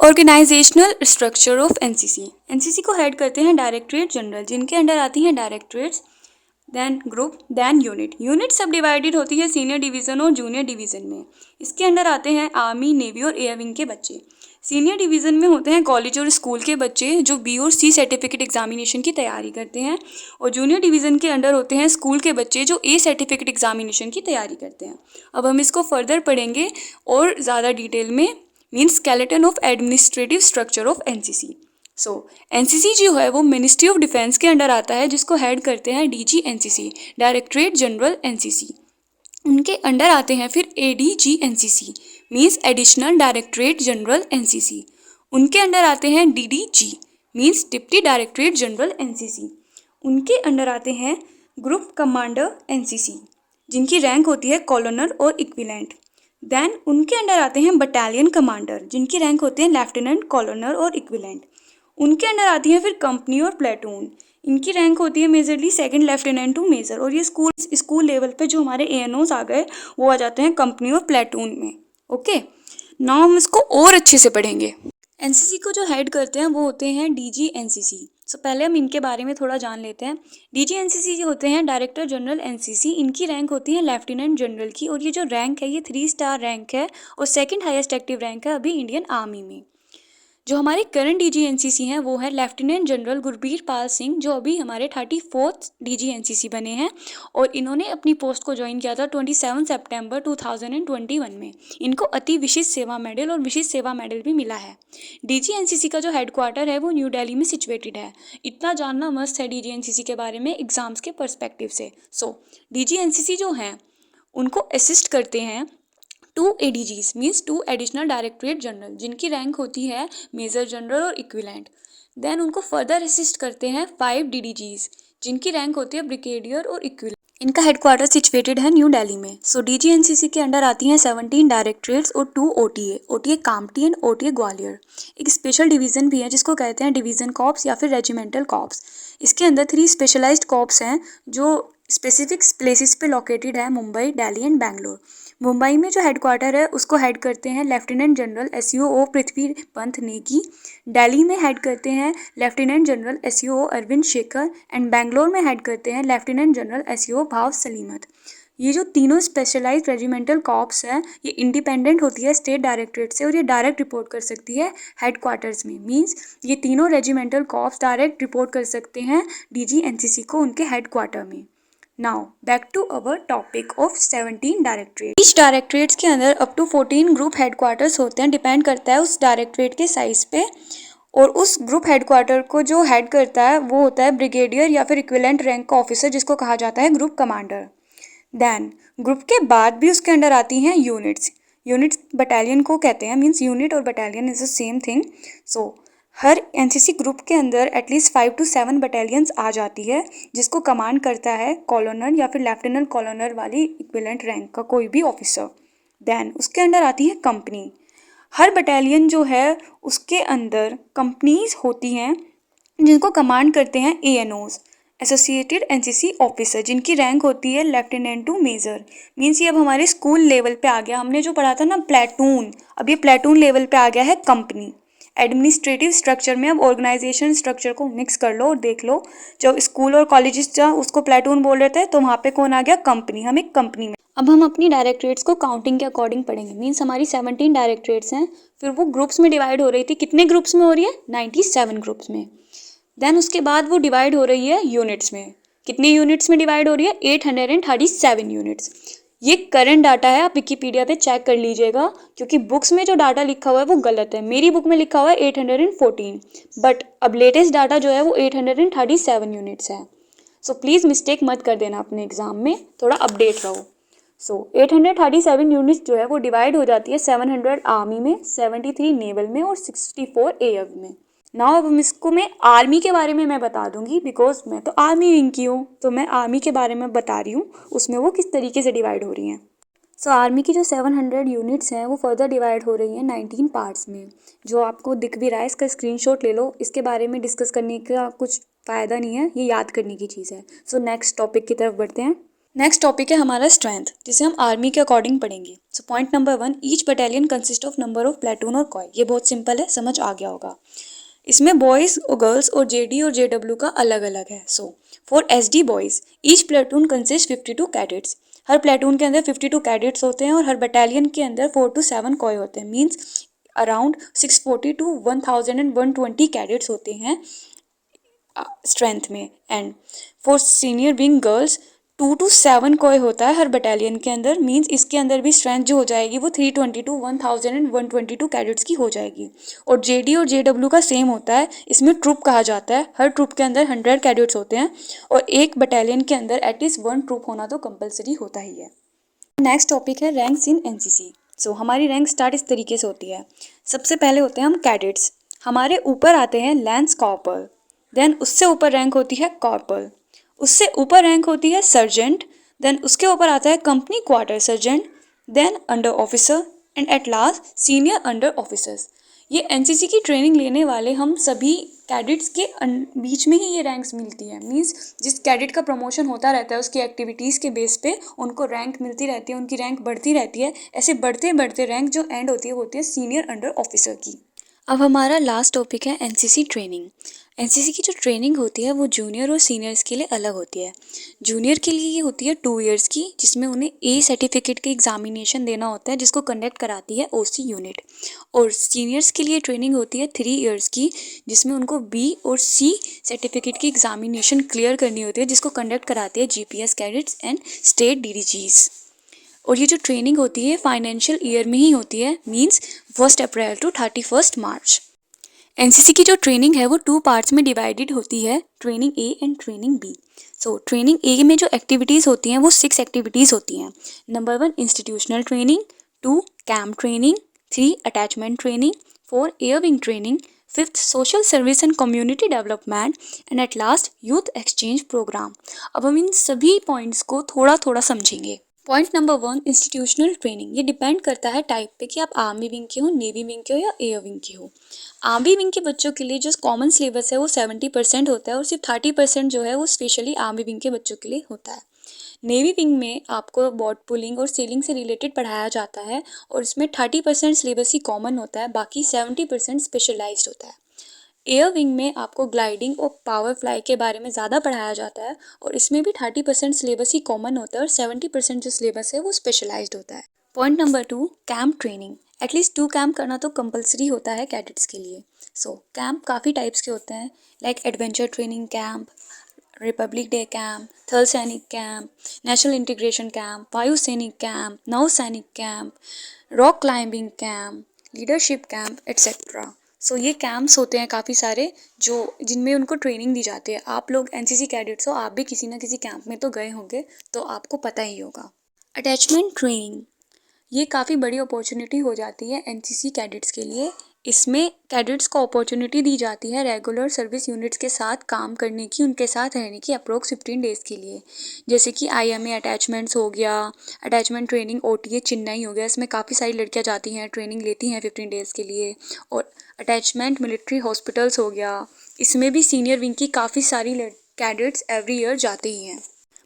Organisational structure of NCC. NCC को head करते हैं डायरेक्टरेट जनरल, जिनके अंडर आती हैं directorates, then group, then unit. Unit सब डिवाइडेड होती है सीनियर डिवीज़न और जूनियर डिवीज़न में। इसके अंडर आते हैं आर्मी, नेवी और एयर विंग के बच्चे। सीनियर डिवीज़न में होते हैं कॉलेज और स्कूल के बच्चे जो बी और सी सर्टिफिकेट एग्जामिनेशन की तैयारी करते हैं, और जूनियर डिवीज़न के अंडर होते हैं स्कूल के बच्चे जो ए सर्टिफिकेट एग्जामिनेशन की तैयारी करते हैं। अब हम इसको फर्दर पढ़ेंगे और ज़्यादा डिटेल में, means skeleton of administrative structure of NCC. So NCC जो है वो मिनिस्ट्री ऑफ डिफेंस के अंडर आता है, जिसको हेड करते हैं DG NCC, directorate general NCC. उनके अंडर आते हैं फिर ADG NCC, means additional directorate general NCC. उनके अंडर आते हैं DDG, means deputy directorate general NCC. उनके अंडर आते हैं ग्रुप कमांडर एनसीसी, जिनकी रैंक होती है कॉलोनर और इक्विलेंट। देन उनके अंडर आते हैं बटालियन कमांडर, जिनकी रैंक होते हैं लेफ्टिनेंट, कॉलोनर और इक्विलेंट। उनके अंडर आती है फिर कंपनी और प्लेटून, इनकी रैंक होती है majorly second lieutenant to major. और ये स्कूल लेवल पे जो हमारे एएनओस आ गए वो आ जाते हैं कंपनी और प्लेटून में। ओके, नाउ हम इसको और अच्छे से पढ़ेंगे। एनसीसी को जो हेड करते हैं वो होते हैं डीजी एनसीसी। सो पहले हम इनके बारे में थोड़ा जान लेते हैं। डीजी एनसीसी जो होते हैं डायरेक्टर जनरल एनसीसी, इनकी रैंक होती है लेफ्टिनेंट जनरल की, और ये जो रैंक है ये 3 स्टार रैंक है और सेकंड हाईएस्ट एक्टिव रैंक है अभी इंडियन आर्मी में। जो हमारे करंट डीजी एनसीसी हैं वो है लेफ्टिनेंट जनरल गुरबीर पाल सिंह, जो अभी हमारे 34th डीजी एनसीसी बने हैं, और इन्होंने अपनी पोस्ट को ज्वाइन किया था 27 सितंबर 2021 में। इनको अति विशिष्ट सेवा मेडल और विशिष्ट सेवा मेडल भी मिला है। डीजी एनसीसी का जो हेडक्वार्टर है वो न्यू दिल्ली में सिचुएटेड है। इतना जानना मस्त है डीजी एनसीसी के बारे में एग्जाम्स के पर्सपेक्टिव से। डीजी एनसीसी जो हैं उनको असिस्ट करते हैं 2 ADGs, means 2 additional directorate general, जिनकी रैंक होती है मेजर जनरल और इक्विलेंट। देन उनको फर्दर असिस्ट करते हैं 5 DDGs, जिनकी रैंक होती है ब्रिगेडियर और इक्विलेंट। इनका हेडक्वार्टर सिचुएटेड है न्यू दिल्ली में। डीजी एनसीसी के अंडर आती हैं 17 डायरेक्टरेट्स और 2 OTA Kamptee and OTA Gwalior. एक स्पेशल डिवीज़न भी है जिसको कहते हैं डिवीज़न कॉर्प्स या फिर रेजिमेंटल कॉर्प्स। इसके अंदर 3 स्पेशलाइज्ड कॉर्प्स हैं जो स्पेसिफिक प्लेसेस पे लोकेटेड है, मुंबई, दिल्ली एंड बैंगलोर। मुंबई में जो हेडक्वार्टर है उसको हेड करते हैं lieutenant general SEO Prithvi Pant Negi. Delhi में हेड करते हैं lieutenant general SEO Arvind Shekhar, and Bangalore में हेड करते हैं लेफ्टिनेंट जनरल एसईओ भाव सलीमत। ये जो तीनों स्पेशलाइज्ड रेजिमेंटल कॉर्प्स हैं ये इंडिपेंडेंट होती है स्टेट डायरेक्टरेट से, और ये डायरेक्ट रिपोर्ट कर सकती है हेडक्वार्टर्स में। मींस ये तीनों रेजिमेंटल कॉर्प्स डायरेक्ट रिपोर्ट कर सकते हैं डीजी एनसीसी को उनके हेडक्वार्टर में। Now back to our topic of 17 directorate. Each directorates के अंदर अप टू 14 ग्रुप हेडक्वार्टर्स होते हैं, डिपेंड करता है उस डायरेक्टरेट के साइज पे। और उस ग्रुप हेडक्वार्टर को जो हेड करता है वो होता है ब्रिगेडियर या फिर इक्विवेलेंट रैंक का ऑफिसर, जिसको कहा जाता है ग्रुप कमांडर। देन ग्रुप के बाद भी उसके अंडर आती हैं यूनिट्स। यूनिट्स बटालियन को कहते हैं, मीन्स यूनिट और battalion is the same thing. Her NCC group के अंदर एटलीस्ट 5 to 7 बटालियंस आ जाती है, जिसको कमांड करता है कॉलोनर या फिर लेफ्टिनेंट कॉलोनर वाली इक्विवेलेंट रैंक का कोई भी ऑफिसर। देन उसके अंदर आती है कंपनी। हर बटालियन जो है उसके अंदर कंपनीज होती हैं जिनको कमांड करते हैं एएनओज, एसोसिएटेड एनसीसी ऑफिसर, जिनकी रैंक होती है लेफ्टिनेंट टू मेजर। मीन्स ये अब हमारे स्कूल लेवल पे आ गया। हमने जो पढ़ा था ना प्लेटून, अब ये प्लेटून लेवल पे आ गया है कंपनी। एडमिनिस्ट्रेटिव स्ट्रक्चर में अब ऑर्गेनाइजेशन स्ट्रक्चर को मिक्स कर लो और देख लो, जो स्कूल और कॉलेजेस जहाँ उसको प्लेटून बोल रहे थे तो वहाँ पे कौन आ गया, कंपनी। हम एक कंपनी में। अब हम अपनी डायरेक्टरेट्स को काउंटिंग के अकॉर्डिंग पढ़ेंगे। मीन्स हमारी 17 डायरेक्टरेट्स हैं, फिर वो ग्रुप्स में डिवाइड हो रही थी। कितने ग्रुप्स में हो रही है, 97 ग्रुप्स में। देन उसके बाद वो डिवाइड हो रही है यूनिट्स में। कितने यूनिट्स में डिवाइड हो रही है, 837 यूनिट्स। ये करंट डाटा है, आप विकीपीडिया पे चेक कर लीजिएगा, क्योंकि बुक्स में जो डाटा लिखा हुआ है वो गलत है। मेरी बुक में लिखा हुआ है 814, बट अब लेटेस्ट डाटा जो है वो 837 यूनिट्स है। प्लीज़ मिस्टेक मत कर देना अपने एग्जाम में, थोड़ा अपडेट रहो। 837 यूनिट्स जो है वो डिवाइड हो जाती है 700 आर्मी में, 73 नेवल में और 64 एयर में। नाउ अब इसको मैं आर्मी के बारे में मैं बता दूंगी, बिकॉज मैं तो आर्मी विंग की हूँ, तो मैं आर्मी के बारे में बता रही हूँ उसमें वो किस तरीके से डिवाइड हो रही हैं। आर्मी की जो 700 यूनिट्स हैं वो फर्दर डिवाइड हो रही हैं 19 पार्ट्स में, जो आपको दिख भी रहा है। इसका स्क्रीनशॉट ले लो, इसके बारे में डिस्कस करने का कुछ फ़ायदा नहीं है, ये याद करने की चीज़ है। नेक्स्ट टॉपिक की तरफ बढ़ते हैं। नेक्स्ट टॉपिक है हमारा स्ट्रेंथ, जिसे हम आर्मी के अकॉर्डिंग पढ़ेंगे। So point number 1, each battalion consist of number of platoon और कॉय। ये बहुत सिंपल है, समझ आ गया होगा। इसमें बॉयज़ और गर्ल्स और जेडी और जेडब्ल्यू का अलग अलग है। So for SD boys each platoon consist 52 cadets. Her platoon के अंदर 52 कैडेट्स होते हैं और हर बटालियन के अंदर 4 to 7 कॉय होते हैं। मीन्स अराउंड 640 to 1120 कैडेट्स होते हैं स्ट्रेंथ में। And for senior wing girls 2 to 7 कोई होता है हर बटालियन के अंदर। मींस इसके अंदर भी स्ट्रेंथ जो हो जाएगी वो 320 to 1122 कैडेट्स की हो जाएगी। और जेडी और जेडब्ल्यू का सेम होता है, इसमें ट्रूप कहा जाता है। हर ट्रूप के अंदर 100 कैडेट्स होते हैं और एक बटालियन के अंदर एटलीस्ट 1 ट्रूप होना तो कंपलसरी होता ही है। नेक्स्ट टॉपिक है रैंक्स इन एनसीसी। सो हमारी रैंक स्टार्ट इस तरीके से होती है। सबसे पहले होते हैं हम कैडेट्स, हमारे ऊपर आते हैं लैंस कॉर्पोरल, देन उससे ऊपर रैंक होती है कॉर्पोरल, उससे ऊपर रैंक होती है सर्जेंट, देन उसके ऊपर आता है company quarter sergeant, then under officer and at last senior under officers. ये एनसीसी की ट्रेनिंग लेने वाले हम सभी कैडेट्स के बीच में ही ये रैंक्स मिलती है। मींस जिस कैडेट का प्रमोशन होता रहता है उसकी एक्टिविटीज़ के बेस पे उनको रैंक मिलती रहती है, उनकी रैंक बढ़ती रहती है। ऐसे बढ़ते बढ़ते रैंक जो एंड होती है वो होती है सीनियर अंडर ऑफिसर की। अब हमारा लास्ट टॉपिक है एनसीसी ट्रेनिंग। एनसीसी की जो ट्रेनिंग होती है वो जूनियर और सीनियर्स के लिए अलग होती है। जूनियर के लिए ये होती है 2 इयर्स की, जिसमें उन्हें ए सर्टिफिकेट के एग्जामिनेशन देना होता है जिसको कंडक्ट कराती है ओसी यूनिट। और सीनियर्स के लिए ट्रेनिंग होती है 3 इयर्स की, जिसमें उनको बी और सी सर्टिफिकेट की एग्जामिनेशन क्लियर करनी होती है जिसको कंडक्ट कराती है जीपीएस कैडेट्स एंड स्टेट डीडीजीज। और ये जो ट्रेनिंग होती है फाइनेंशियल ईयर में ही होती है, means 1 April to 31 March. NCC की जो ट्रेनिंग है वो 2 पार्ट्स में डिवाइडेड होती है, training A and training B. So training A में जो एक्टिविटीज़ होती हैं वो 6 एक्टिविटीज़ होती हैं। Number 1 institutional training, 2 camp training, 3 attachment training, 4 air wing training, 5th social service and community development and at last youth exchange programme. अब हम इन सभी पॉइंट्स को थोड़ा थोड़ा समझेंगे। Point number 1 institutional training. ये डिपेंड करता है टाइप पे कि आप आर्मी विंग के हो, नेवी विंग के हो या एयर विंग के हो। आर्मी विंग के बच्चों के लिए जो कॉमन सिलेबस है वो 70% होता है और सिर्फ 30% जो है वो स्पेशली आर्मी विंग के बच्चों के लिए होता है। नेवी विंग में आपको बोट पुलिंग और सेलिंग से रिलेटेड पढ़ाया जाता है और इसमें 30% सिलेबस ही कॉमन होता है, बाकी 70% स्पेशलाइज्ड होता है। एयर विंग में आपको ग्लाइडिंग और पावर फ्लाई के बारे में ज़्यादा पढ़ाया जाता है और इसमें भी 30% सिलेबस ही कॉमन होता है और 70% जो सिलेबस है वो स्पेशलाइज्ड होता है। Point number 2 camp training. At least 2 camp करना तो कंपलसरी होता है कैडेट्स के लिए। कैंप काफ़ी टाइप्स के होते हैं, like adventure training camp, Republic day camp, थल सैनिक कैंप, नेशनल इंटीग्रेशन कैंप, वायु सैनिक कैंप, नौ सैनिक camp, rock climbing camp, leadership camp etcetera. ये कैंप्स होते हैं काफ़ी सारे जो जिनमें उनको ट्रेनिंग दी जाती है। आप लोग एनसीसी कैडेट्स हो, आप भी किसी ना किसी कैंप में तो गए होंगे, तो आपको पता ही होगा। अटैचमेंट ट्रेनिंग, ये काफ़ी बड़ी अपॉर्चुनिटी हो जाती है एनसीसी कैडेट्स के लिए। इसमें कैडेट्स को अपॉर्चुनिटी दी जाती है रेगुलर सर्विस यूनिट्स के साथ काम करने की, उनके साथ रहने की अप्रोक्स 15 डेज़ के लिए। जैसे कि आईएमए अटैचमेंट्स हो गया, अटैचमेंट ट्रेनिंग ओटीए चेन्नई हो गया, इसमें काफ़ी सारी लड़कियां जाती हैं, ट्रेनिंग लेती हैं 15 डेज़ के लिए। और अटैचमेंट मिलिट्री हॉस्पिटल्स हो गया, इसमें भी सीनियर विंग की काफ़ी सारी कैडेट्स एवरी ईयर जाते ही हैं।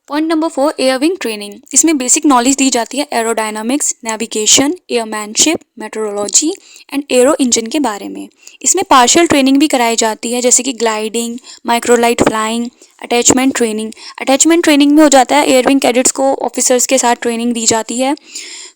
Point number 4 air wing training. इसमें बेसिक नॉलेज दी जाती है aerodynamics, navigation, airmanship, meteorology and aero engine के बारे में। इसमें पार्शियल ट्रेनिंग भी कराई जाती है, जैसे कि gliding, microlight flying, attachment training. Attachment training में हो जाता है एयर विंग कैडेट्स को ऑफिसर्स के साथ ट्रेनिंग दी जाती है।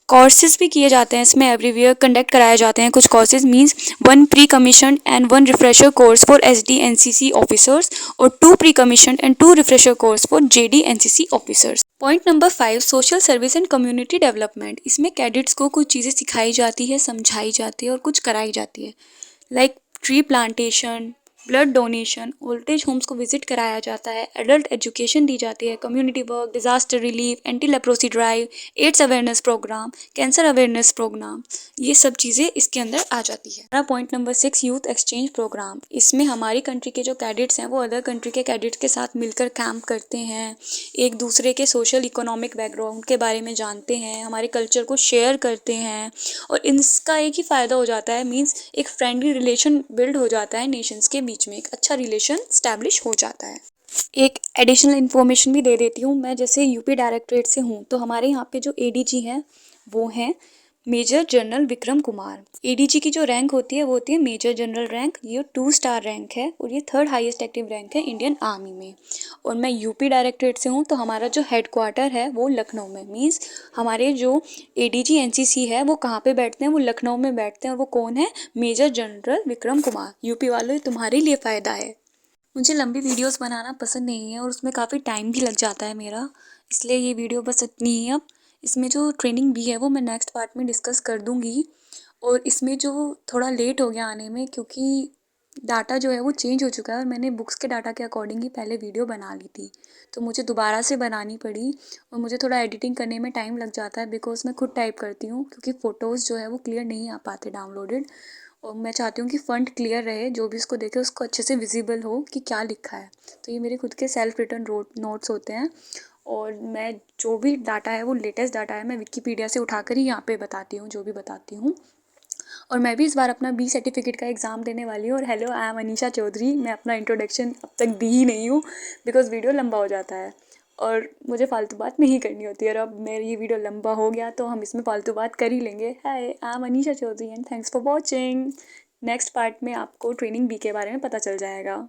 कोर्सेज भी किए जाते हैं, इसमें एवरी ईयर कंडक्ट कराए जाते हैं कुछ courses, means 1 pre commission and 1 refresher course for SD NCC officers और 2 pre commission and 2 refresher course for JD NCC officers. Point number 5 social service and community development. इसमें कैडेट्स को कुछ चीज़ें सिखाई जाती है, समझाई जाती है और कुछ कराई जाती है, like tree plantation, blood donation, old age homes को विजिट कराया जाता है, एडल्ट एजुकेशन दी जाती है, community work, disaster relief, anti leprosy drive, AIDS awareness programme, cancer awareness programme, ये सब चीज़ें इसके अंदर आ जाती है। हमारा point number 6 youth exchange programme. इसमें हमारी कंट्री के जो कैडेट्स हैं वो अदर कंट्री के कैडेट्स के साथ मिलकर कैंप करते हैं, एक दूसरे के सोशल इकोनॉमिक बैकग्राउंड के बारे में जानते हैं, हमारे कल्चर को शेयर करते हैं और इसका एक ही फ़ायदा हो जाता है, मीन्स एक फ्रेंडली रिलेशन बिल्ड हो जाता है नेशंस के बीच में, एक अच्छा रिलेशन स्टैब्लिश हो जाता है। एक एडिशनल इन्फॉर्मेशन भी दे देती हूँ मैं, जैसे यूपी डायरेक्टरेट से हूँ तो हमारे यहाँ पे जो एडीजी हैं वो हैं major general Vikram Kumar. ADG की जो रैंक होती है वो होती है मेजर जनरल रैंक। ये 2 स्टार रैंक है और ये 3rd हाईएस्ट एक्टिव रैंक है इंडियन आर्मी में। और मैं यूपी डायरेक्टरेट से हूँ तो हमारा जो हेडक्वार्टर है वो लखनऊ में, मीन्स हमारे जो एडीजी एनसीसी है वो कहाँ पे बैठते हैं, वो लखनऊ में बैठते हैं। और वो कौन है? Major general Vikram Kumar. UP वालों तुम्हारे लिए फ़ायदा है। मुझे लंबी वीडियोस बनाना पसंद नहीं है और उसमें काफ़ी टाइम भी लग जाता है मेरा, इसलिए ये वीडियो बस इतनी ही। अब इसमें जो ट्रेनिंग भी है वो मैं नेक्स्ट पार्ट में डिस्कस कर दूँगी। और इसमें जो थोड़ा लेट हो गया आने में, क्योंकि डाटा जो है वो चेंज हो चुका है और मैंने बुक्स के डाटा के अकॉर्डिंग ही पहले वीडियो बना ली थी, तो मुझे दोबारा से बनानी पड़ी। और मुझे थोड़ा एडिटिंग करने में टाइम लग जाता है बिकॉज़ मैं खुद टाइप करती हूँ, क्योंकि फ़ोटोज़ जो है वो क्लियर नहीं आ पाते डाउनलोडेड। और मैं चाहती हूँ कि फ़ॉन्ट क्लियर रहे, जो भी इसको देखे उसको अच्छे से विजिबल हो कि क्या लिखा है। तो ये मेरे खुद के सेल्फ रिटन नोट्स होते हैं। और मैं जो भी डाटा है वो लेटेस्ट डाटा है, मैं विकिपीडिया से उठाकर ही यहाँ पे बताती हूँ जो भी बताती हूँ। और मैं भी इस बार अपना बी सर्टिफिकेट का एग्ज़ाम देने वाली हूँ। और hello, I am Anisha Chaudhary. मैं अपना इंट्रोडक्शन अब तक दी ही नहीं हूँ बिकॉज़ वीडियो लंबा हो जाता है और मुझे फालतू बात नहीं करनी होती है। और अब मेरी ये वीडियो लंबा हो गया तो हम इसमें फालतू बात कर ही लेंगे। Hi, I am Anisha Chaudhary and thanks for watching. Next part में आपको ट्रेनिंग बी के बारे में पता चल जाएगा।